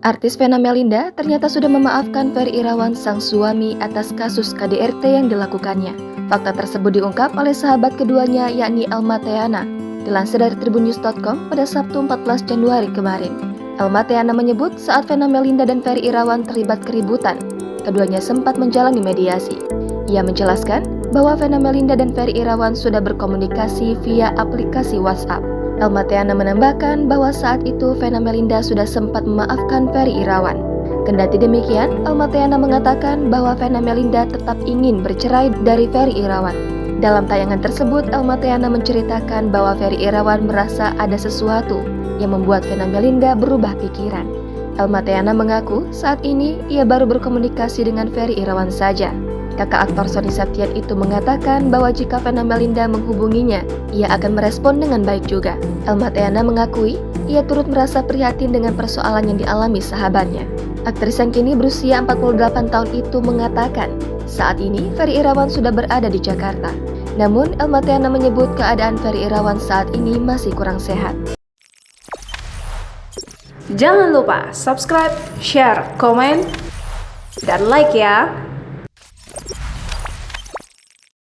Artis Vena Melinda ternyata sudah memaafkan Ferry Irawan sang suami atas kasus KDRT yang dilakukannya. Fakta tersebut diungkap oleh sahabat keduanya yakni Elma Theana. Dilansir dari tribunnews.com pada Sabtu 14 Januari kemarin. Elma Theana menyebut saat Vena Melinda dan Ferry Irawan terlibat keributan, keduanya sempat menjalani mediasi. Ia menjelaskan bahwa Vena Melinda dan Ferry Irawan sudah berkomunikasi via aplikasi WhatsApp. Elma Theana menambahkan bahwa saat itu Vena Melinda sudah sempat memaafkan Ferry Irawan. Kendati demikian, Elma Theana mengatakan bahwa Vena Melinda tetap ingin bercerai dari Ferry Irawan. Dalam tayangan tersebut, Elma Theana menceritakan bahwa Ferry Irawan merasa ada sesuatu yang membuat Vena Melinda berubah pikiran. Elma Theana mengaku saat ini ia baru berkomunikasi dengan Ferry Irawan saja. Kakak aktor Sony Septian itu mengatakan bahwa jika Vena Melinda menghubunginya, ia akan merespon dengan baik juga. Elma Theana mengakui ia turut merasa prihatin dengan persoalan yang dialami sahabatnya. Aktris yang kini berusia 48 tahun itu mengatakan, saat ini Ferry Irawan sudah berada di Jakarta. Namun, Elma Theana menyebut keadaan Ferry Irawan saat ini masih kurang sehat. Jangan lupa subscribe, share, komen, dan like ya!